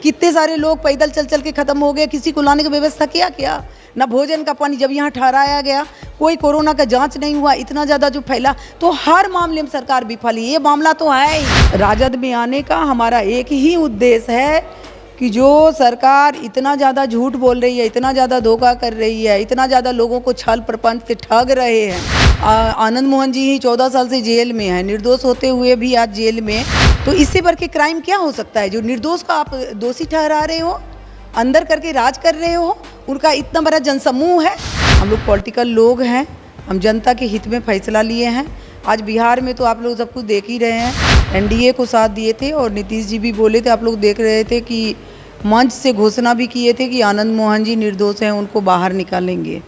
कितने सारे लोग पैदल चल चल के ख़त्म हो गए, किसी को लाने की व्यवस्था किया क्या? ना भोजन का पानी जब यहाँ ठहराया गया, कोई कोरोना का जांच नहीं हुआ, इतना ज़्यादा जो फैला, तो हर मामले में सरकार विफल है। ये मामला तो है ही। राजद में आने का हमारा एक ही उद्देश्य है कि जो सरकार इतना ज़्यादा झूठ बोल रही है, इतना ज़्यादा धोखा कर रही है, इतना ज़्यादा लोगों को छल प्रपंच से ठग रहे हैं। आनंद मोहन जी ही 14 साल से जेल में है, निर्दोष होते हुए भी आज जेल में। तो इससे बढ़ के क्राइम क्या हो सकता है? जो निर्दोष का आप दोषी ठहरा रहे हो, अंदर करके राज कर रहे हो, उनका इतना बड़ा जनसमूह है। हम लोग पॉलिटिकल लोग हैं, हम जनता के हित में फैसला लिए हैं। आज बिहार में तो आप लोग सब कुछ देख ही रहे हैं, एनडीए को साथ दिए थे और नीतीश जी भी बोले थे, आप लोग देख रहे थे कि मंच से घोषणा भी किए थे कि आनंद मोहन जी निर्दोष हैं, उनको बाहर निकालेंगे।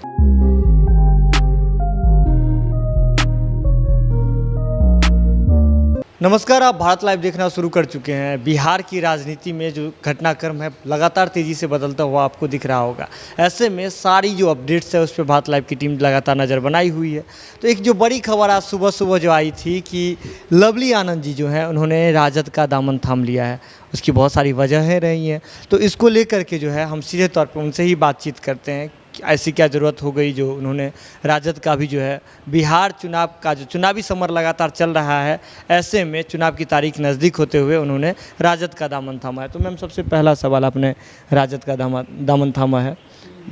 नमस्कार, आप भारत लाइव देखना शुरू कर चुके हैं। बिहार की राजनीति में जो घटनाक्रम है लगातार तेज़ी से बदलता हुआ आपको दिख रहा होगा। ऐसे में सारी जो अपडेट्स है उस पर भारत लाइव की टीम लगातार नज़र बनाई हुई है। तो एक जो बड़ी खबर आज सुबह सुबह जो आई थी कि लवली आनंद जी जो हैं उन्होंने राजद का दामन थाम लिया है। उसकी बहुत सारी वजहें रही हैं, तो इसको लेकर के जो है हम सीधे तौर पर उनसे ही बातचीत करते हैं। ऐसी क्या ज़रूरत हो गई जो उन्होंने राजद का भी जो है बिहार चुनाव का जो चुनावी समर लगातार चल रहा है, ऐसे में चुनाव की तारीख नज़दीक होते हुए उन्होंने राजद का दामन थामा है। तो मैम, सबसे पहला सवाल, आपने राजद का दामन थामा है,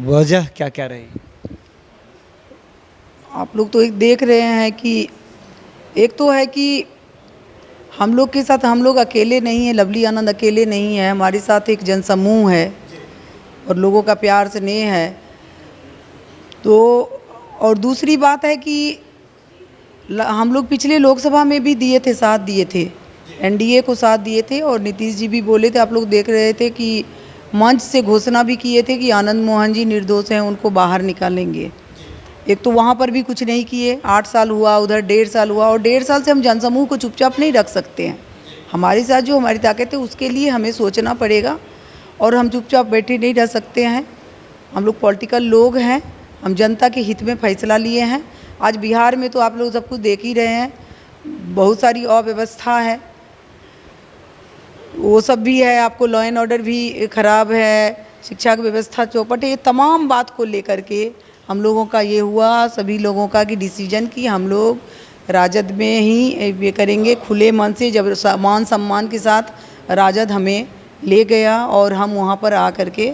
वजह क्या क्या रही? आप लोग तो एक देख रहे हैं कि एक तो है कि हम लोग के साथ हम लोग अकेले नहीं हैं, लवली आनंद अकेले नहीं है, हमारे साथ एक जनसमूह है और लोगों का प्यार स्नेह है। तो और दूसरी बात है कि हम लोग पिछले लोकसभा में भी दिए थे, साथ दिए थे, एनडीए को साथ दिए थे और नीतीश जी भी बोले थे, आप लोग देख रहे थे कि मंच से घोषणा भी किए थे कि आनंद मोहन जी निर्दोष हैं, उनको बाहर निकालेंगे। एक तो वहाँ पर भी कुछ नहीं किए, 8 साल हुआ, उधर 1.5 साल हुआ, और 1.5 साल से हम जनसमूह को चुपचाप नहीं रख सकते हैं। हमारे साथ जो हमारी ताकत है उसके लिए हमें सोचना पड़ेगा और हम चुपचाप बैठे नहीं रह सकते हैं। हम लोग पॉलिटिकल लोग हैं, हम जनता के हित में फैसला लिए हैं। आज बिहार में तो आप लोग सब कुछ देख ही रहे हैं, बहुत सारी अव्यवस्था है, वो सब भी है, आपको लॉ एंड ऑर्डर भी ख़राब है, शिक्षा की व्यवस्था चौपट है। ये तमाम बात को लेकर के हम लोगों का ये हुआ, सभी लोगों का कि डिसीजन कि हम लोग राजद में ही ये करेंगे, खुले मन से। जब मान सम्मान के साथ राजद हमें ले गया और हम वहाँ पर आकर के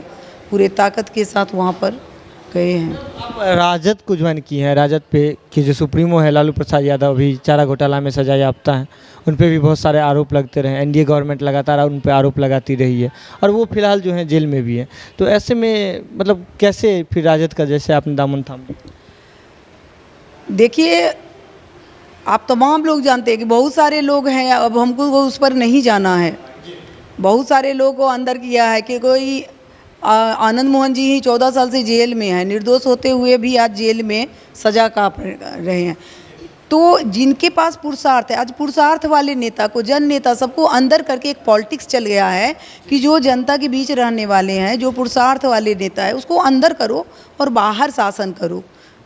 पूरे ताकत के साथ वहाँ पर गए हैं। आप राजद को ज्वाइन की हैं, राजद पे कि जो सुप्रीमो है लालू प्रसाद यादव भी चारा घोटाला में सजा याफ्ता हैं, उन पे भी बहुत सारे आरोप लगते रहे। एनडीए गवर्नमेंट लगातार उन पे आरोप लगाती रही है और वो फिलहाल जो है जेल में भी है। तो ऐसे में मतलब कैसे फिर राजद का जैसे आपने दामन थाम लिया? देखिए, आप तमाम लोग जानते हैं कि बहुत सारे लोग हैं, अब हमको उस पर नहीं जाना है। बहुत सारे लोगों को अंदर किया है कि कोई आनंद मोहन जी ही 14 साल से जेल में है, निर्दोष होते हुए भी आज जेल में सजा काट रहे हैं। तो जिनके पास पुरुषार्थ है, आज पुरुषार्थ वाले नेता को, जन नेता सबको अंदर करके एक पॉलिटिक्स चल गया है कि जो जनता के बीच रहने वाले हैं, जो पुरुषार्थ वाले नेता है, उसको अंदर करो और बाहर शासन करो।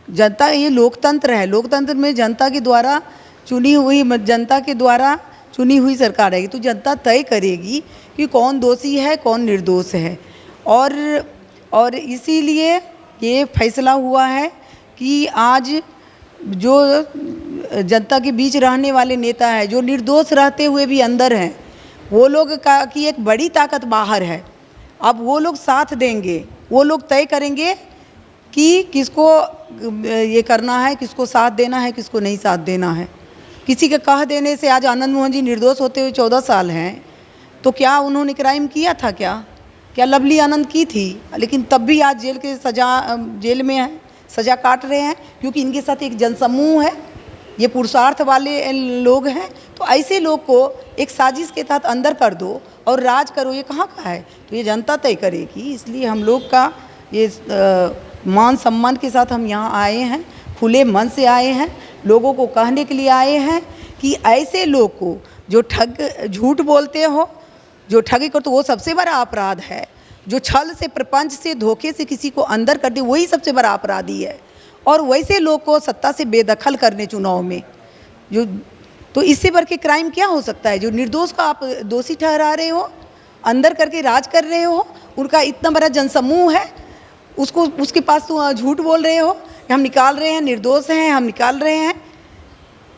जनता, ये लोकतंत्र है, लोकतंत्र में जनता के द्वारा चुनी हुई, जनता के द्वारा चुनी हुई सरकार रहेगी, तो जनता तय करेगी कि कौन दोषी है, कौन निर्दोष है। और इसीलिए ये फैसला हुआ है कि आज जो जनता के बीच रहने वाले नेता है, जो निर्दोष रहते हुए भी अंदर हैं, वो लोग का की एक बड़ी ताकत बाहर है। अब वो लोग साथ देंगे, वो लोग तय करेंगे कि किसको ये करना है, किसको साथ देना है, किसको नहीं साथ देना है। किसी के कह देने से आज आनंद मोहन जी निर्दोष होते हुए 14 साल हैं, तो क्या उन्होंने क्राइम किया था? क्या लवली आनंद की थी? लेकिन तब भी आज जेल में है, सज़ा काट रहे हैं, क्योंकि इनके साथ एक जनसमूह है, ये पुरुषार्थ वाले लोग हैं। तो ऐसे लोग को एक साजिश के तहत अंदर कर दो और राज करो, ये कहाँ का है? तो ये जनता तय करेगी। इसलिए हम लोग का ये मान सम्मान के साथ हम यहाँ आए हैं, खुले मन से आए हैं, लोगों को कहने के लिए आए हैं कि ऐसे लोग को जो झूठ बोलते हो, जो ठगी करते, वो सबसे बड़ा अपराध है। जो छल से, प्रपंच से, धोखे से किसी को अंदर कर दे, वही सबसे बड़ा अपराधी है। और वैसे लोग को सत्ता से बेदखल करने चुनाव में, जो तो इससे बढ़ के क्राइम क्या हो सकता है? जो निर्दोष का आप दोषी ठहरा रहे हो, अंदर करके राज कर रहे हो, उनका इतना बड़ा जनसमूह है, उसको उसके पास तुम झूठ बोल रहे हो कि हम निकाल रहे हैं, निर्दोष हैं, हम निकाल रहे हैं।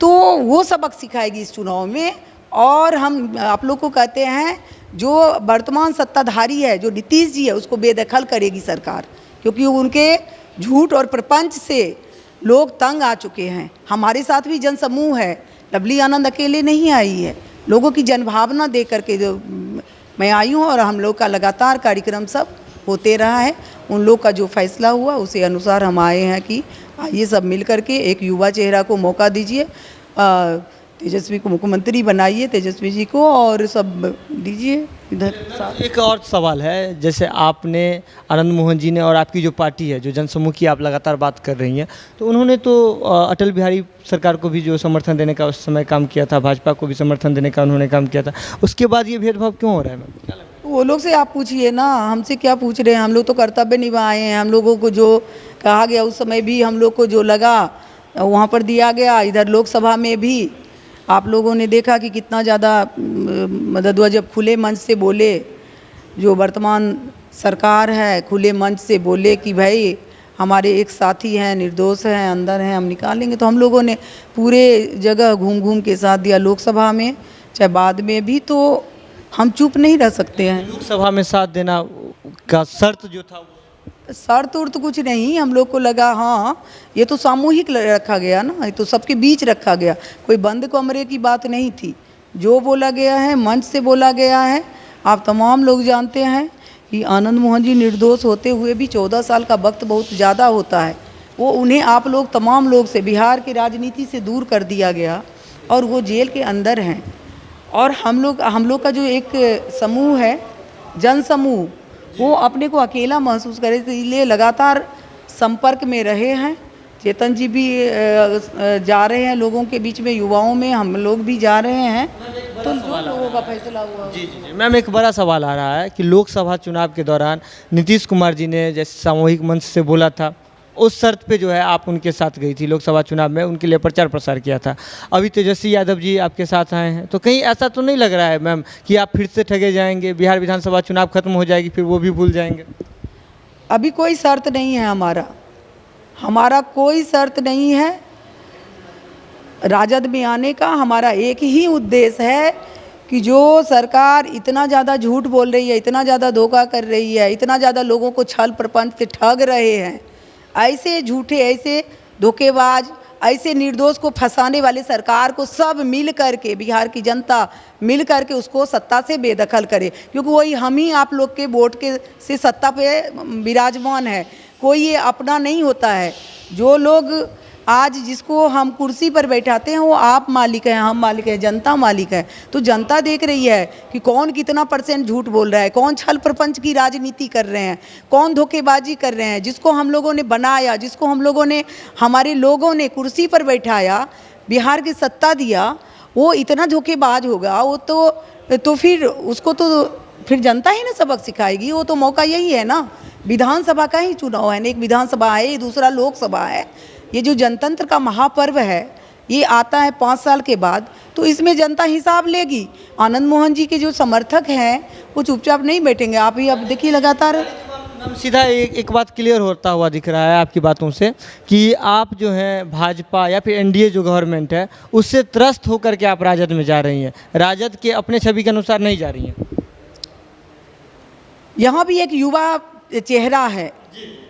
तो वो सबक सिखाएगी इस चुनाव में। और हम आप लोग को कहते हैं जो वर्तमान सत्ताधारी है, जो नीतीश जी है, उसको बेदखल करेगी सरकार, क्योंकि उनके झूठ और प्रपंच से लोग तंग आ चुके हैं। हमारे साथ भी जनसमूह है, लवली आनंद अकेले नहीं आई है, लोगों की जनभावना देख करके जो मैं आई हूँ, और हम लोग का लगातार कार्यक्रम सब होते रहा है। उन लोग का जो फैसला हुआ उसी अनुसार हम आए हैं कि आइए सब मिल करके एक युवा चेहरा को मौका दीजिए, तेजस्वी को मुख्यमंत्री बनाइए, तेजस्वी जी को, और सब दीजिए इधर साथ। एक और सवाल है, जैसे आपने आनंद मोहन जी ने और आपकी जो पार्टी है, जो जनसमूह की आप लगातार बात कर रही हैं, तो उन्होंने तो अटल बिहारी सरकार को भी जो समर्थन देने का उस समय काम किया था, भाजपा को भी समर्थन देने का उन्होंने काम किया था, उसके बाद ये भेदभाव क्यों हो रहा है मैम? वो लोग से आप पूछिए ना, हमसे क्या पूछ रहे हैं? हम लोग तो कर्तव्य निभाए हैं। हम लोगों को जो कहा गया उस समय भी हम लोग को जो लगा वहाँ पर दिया गया। इधर लोकसभा में भी आप लोगों ने देखा कि कितना ज़्यादा मदद हुआ जब खुले मंच से बोले, जो वर्तमान सरकार है खुले मंच से बोले कि भाई हमारे एक साथी हैं, निर्दोष हैं, अंदर हैं, हम निकालेंगे। तो हम लोगों ने पूरे जगह घूम घूम के साथ दिया, लोकसभा में चाहे बाद में भी। तो हम चुप नहीं रह सकते हैं। लोकसभा में साथ देना का शर्त जो था, शर्त उर्त कुछ नहीं, हम लोग को लगा हाँ ये तो सामूहिक रखा गया ना, ये तो सबके बीच रखा गया, कोई बंद कमरे की बात नहीं थी। जो बोला गया है मंच से बोला गया है। आप तमाम लोग जानते हैं कि आनंद मोहन जी निर्दोष होते हुए भी 14 साल का वक्त बहुत ज़्यादा होता है। वो उन्हें आप लोग तमाम लोग से बिहार की राजनीति से दूर कर दिया गया और वो जेल के अंदर हैं। और हम लोग का जो एक समूह है, जन समूह, वो अपने को अकेला महसूस करे, इसलिए लगातार संपर्क में रहे हैं। चेतन जी भी जा रहे हैं लोगों के बीच में, युवाओं में हम लोग भी जा रहे हैं। तो लोगों का फैसला हुआ। जी जी जी मैम, एक बड़ा सवाल आ रहा है कि लोकसभा चुनाव के दौरान नीतीश कुमार जी ने जैसे सामूहिक मंच से बोला था, उस शर्त पे जो है आप उनके साथ गई थी लोकसभा चुनाव में, उनके लिए प्रचार प्रसार किया था। अभी तेजस्वी यादव जी आपके साथ आए हैं, तो कहीं ऐसा तो नहीं लग रहा है मैम कि आप फिर से ठगे जाएंगे, बिहार विधानसभा चुनाव खत्म हो जाएगी फिर वो भी भूल जाएंगे? अभी कोई शर्त नहीं है हमारा कोई शर्त नहीं है राजद में आने का। हमारा एक ही उद्देश्य है कि जो सरकार इतना ज़्यादा झूठ बोल रही है, इतना ज़्यादा धोखा कर रही है, इतना ज़्यादा लोगों को छल प्रपंच से ठग रहे हैं, ऐसे झूठे, ऐसे धोखेबाज, ऐसे निर्दोष को फंसाने वाले सरकार को सब मिल करके, बिहार की जनता मिल करके उसको सत्ता से बेदखल करे। क्योंकि वही हम ही आप लोग के वोट के से सत्ता पे विराजमान है, कोई ये अपना नहीं होता है। जो लोग आज जिसको हम कुर्सी पर बैठाते हैं वो आप मालिक हैं, हम मालिक हैं, जनता मालिक है। तो जनता देख रही है कि कौन कितना % झूठ बोल रहा है, कौन छल प्रपंच की राजनीति कर रहे हैं, कौन धोखेबाजी कर रहे हैं। जिसको हम लोगों ने बनाया, जिसको हम लोगों ने, हमारे लोगों ने कुर्सी पर बैठाया, बिहार की सत्ता दिया, वो इतना धोखेबाज होगा। वो तो फिर उसको तो फिर जनता ही ना सबक सिखाएगी। वो तो मौका यही है ना, विधानसभा का ही चुनाव है, एक विधानसभा है, दूसरा लोकसभा है। ये जो जनतंत्र का महापर्व है ये आता है 5 साल के बाद, तो इसमें जनता हिसाब लेगी। आनंद मोहन जी के जो समर्थक हैं वो चुपचाप नहीं बैठेंगे। आप ही अब देखिए लगातार मैम सीधा एक बात क्लियर होता हुआ दिख रहा है आपकी बातों से कि आप जो हैं भाजपा या फिर एनडीए जो गवर्नमेंट है उससे त्रस्त होकर के आप राजद में जा रही हैं, राजद के अपने छवि के अनुसार नहीं जा रही हैं। यहाँ भी एक युवा चेहरा है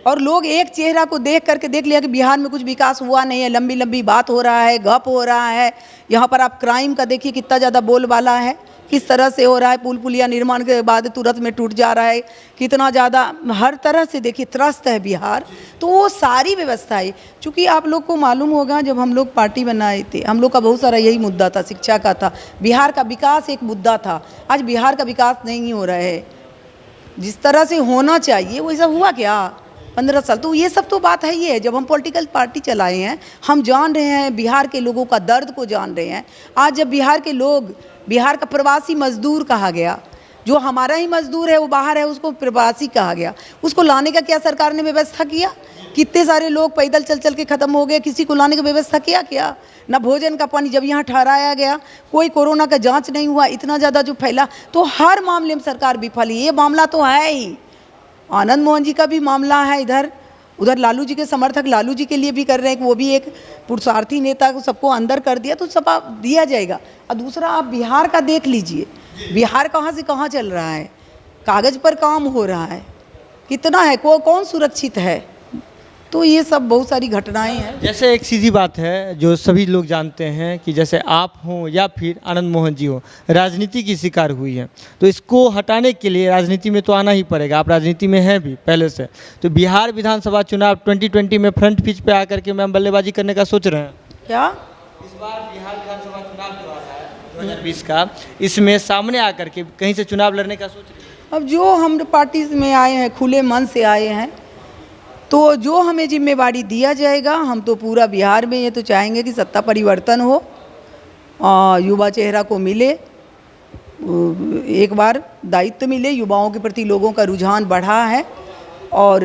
और लोग एक चेहरा को देख करके देख लिया कि बिहार में कुछ विकास हुआ नहीं है, लंबी लंबी बात हो रहा है, गप हो रहा है। यहाँ पर आप क्राइम का देखिए कितना ज़्यादा बोलबाला है, किस तरह से हो रहा है, पुल पुलिया निर्माण के बाद तुरंत में टूट जा रहा है, कितना ज़्यादा हर तरह से देखिए त्रस्त है बिहार। तो वो सारी व्यवस्था है। चूँकि आप लोग को मालूम होगा जब हम लोग पार्टी बनाए थे, हम लोग का बहुत सारा यही मुद्दा था, शिक्षा का था, बिहार का विकास एक मुद्दा था। आज बिहार का विकास नहीं हो रहा है जिस तरह से होना चाहिए, वैसा हुआ क्या 15 साल? तो ये सब तो बात है ही है। जब हम पॉलिटिकल पार्टी चलाए हैं, हम जान रहे हैं बिहार के लोगों का दर्द को जान रहे हैं। आज जब बिहार के लोग, बिहार का प्रवासी मजदूर कहा गया, जो हमारा ही मजदूर है वो बाहर है, उसको प्रवासी कहा गया, उसको लाने का क्या सरकार ने व्यवस्था किया? कितने सारे लोग पैदल चल चल के ख़त्म हो गए, किसी को लाने की व्यवस्था किया क्या? ना भोजन का पानी, जब यहाँ ठहराया गया कोई कोरोना का जांच नहीं हुआ, इतना ज़्यादा जो फैला, तो हर मामले में सरकार विफल है। ये मामला तो है ही, आनंद मोहन जी का भी मामला है, इधर उधर लालू जी के समर्थक लालू जी के लिए भी कर रहे हैं कि वो भी एक पुरुषार्थी नेता को सबको अंदर कर दिया, तो सब दिया जाएगा। और दूसरा आप बिहार का देख लीजिए, बिहार कहाँ से कहाँ चल रहा है, कागज़ पर काम हो रहा है, कितना है, कौन सुरक्षित है? तो ये सब बहुत सारी घटनाएं हैं। जैसे एक सीधी बात है जो सभी लोग जानते हैं कि जैसे आप हों या फिर आनंद मोहन जी हो, राजनीति की शिकार हुई है, तो इसको हटाने के लिए राजनीति में तो आना ही पड़ेगा। आप राजनीति में हैं भी पहले से, तो बिहार विधानसभा चुनाव 2020 में फ्रंट पिच पे आकर के मैम बल्लेबाजी करने का सोच रहे हैं क्या? इस बार बिहार विधानसभा चुनाव जो आ रहा है 2020 का, इसमें सामने आकर के कहीं से चुनाव लड़ने का सोच रहे हैं? अब जो हम पार्टी में आए हैं, खुले मन से आए हैं, तो जो हमें जिम्मेवारी दिया जाएगा, हम तो पूरा बिहार में ये तो चाहेंगे कि सत्ता परिवर्तन हो, युवा चेहरा को मिले, एक बार दायित्व मिले, युवाओं के प्रति लोगों का रुझान बढ़ा है। और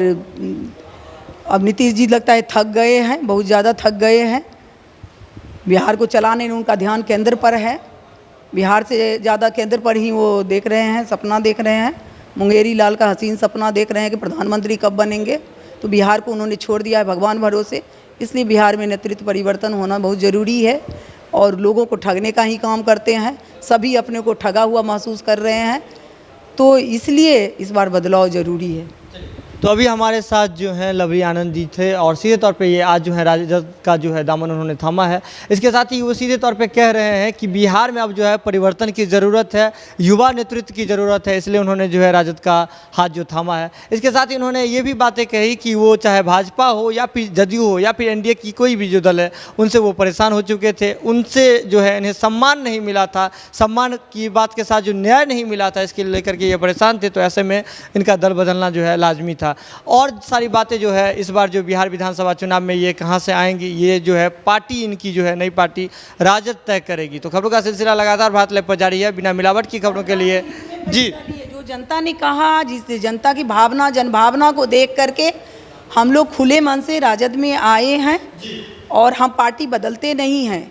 अब नीतीश जी लगता है थक गए हैं, बहुत ज़्यादा थक गए हैं। बिहार को चलाने में उनका ध्यान केंद्र पर है, बिहार से ज़्यादा केंद्र पर ही वो देख रहे हैं, सपना देख रहे हैं, मुंगेरी लाल का हसीन सपना देख रहे हैं कि प्रधानमंत्री कब बनेंगे। तो बिहार को उन्होंने छोड़ दिया है भगवान भरोसे, इसलिए बिहार में नेतृत्व परिवर्तन होना बहुत ज़रूरी है। और लोगों को ठगने का ही काम करते हैं, सभी अपने को ठगा हुआ महसूस कर रहे हैं, तो इसलिए इस बार बदलाव ज़रूरी है। तो अभी हमारे साथ जो हैं लवली आनंद जी थे और सीधे तौर पे ये आज जो है राजद का जो है दामन उन्होंने थामा है। इसके साथ ही वो सीधे तौर पे कह रहे हैं कि बिहार में अब जो है परिवर्तन की ज़रूरत है, युवा नेतृत्व की ज़रूरत है, इसलिए उन्होंने जो है राजद का हाथ जो थामा है। इसके साथ ही उन्होंने ये भी बातें कही कि वो चाहे भाजपा हो या फिर जदयू हो या फिर एनडीए की कोई भी जो दल है, उनसे वो परेशान हो चुके थे, उनसे जो है इन्हें सम्मान नहीं मिला था, सम्मान की बात के साथ जो न्याय नहीं मिला था, इसके लेकर के ये परेशान थे। तो ऐसे में इनका दल बदलना जो है लाजमी था। और सारी बातें जो है इस बार जो बिहार विधानसभा चुनाव में ये कहां से आएंगी, ये जो है पार्टी इनकी जो है नई पार्टी राजद तय करेगी। तो खबरों का सिलसिला लगातार भारत लाइव पर जारी है, बिना मिलावट की खबरों के लिए जी। जो जनता ने कहा, जिस जनता की भावना, जनभावना को देख करके हम लोग खुले मन से राजद में आए हैं और हम पार्टी बदलते नहीं हैं।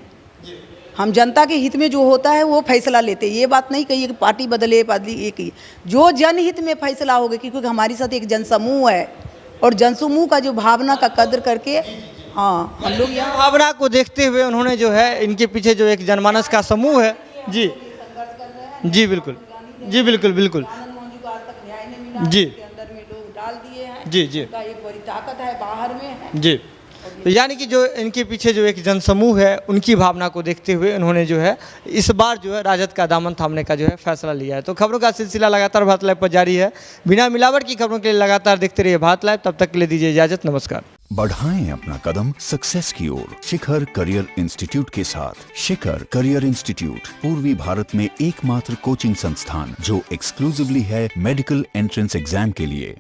हम जनता के हित में जो होता है वो फैसला लेते हैं। ये बात नहीं कही कि पार्टी बदले, पार्टी एक ही, जो जनहित में फैसला होगा, क्योंकि हमारे साथ एक जनसमूह है और जनसमूह का जो भावना का कद्र करके, हाँ, हम लोग यहाँ भावना को देखते हुए उन्होंने जो है इनके पीछे जो एक जनमानस का समूह है जी जी बिल्कुल जी बिल्कुल बिल्कुल जी अंदर में लोग डाल दिए हैं जी जी का एक बड़ी ताकत है, बाहर में है जी। तो यानी कि जो इनके पीछे जो एक जनसमूह है, उनकी भावना को देखते हुए उन्होंने जो है इस बार जो है राजद का दामन थामने का जो है फैसला लिया है। तो खबरों का सिलसिला लगातार भारत लाइव पर जारी है, बिना मिलावट की खबरों के लिए लगातार देखते रहिए भारत लाइव। तब तक के लिए दीजिए इजाजत, नमस्कार। बढ़ाएं अपना कदम सक्सेस की ओर शिखर करियर इंस्टीट्यूट के साथ। शिखर करियर इंस्टीट्यूट पूर्वी भारत में एकमात्र कोचिंग संस्थान जो एक्सक्लूसिवली है मेडिकल एंट्रेंस एग्जाम के लिए।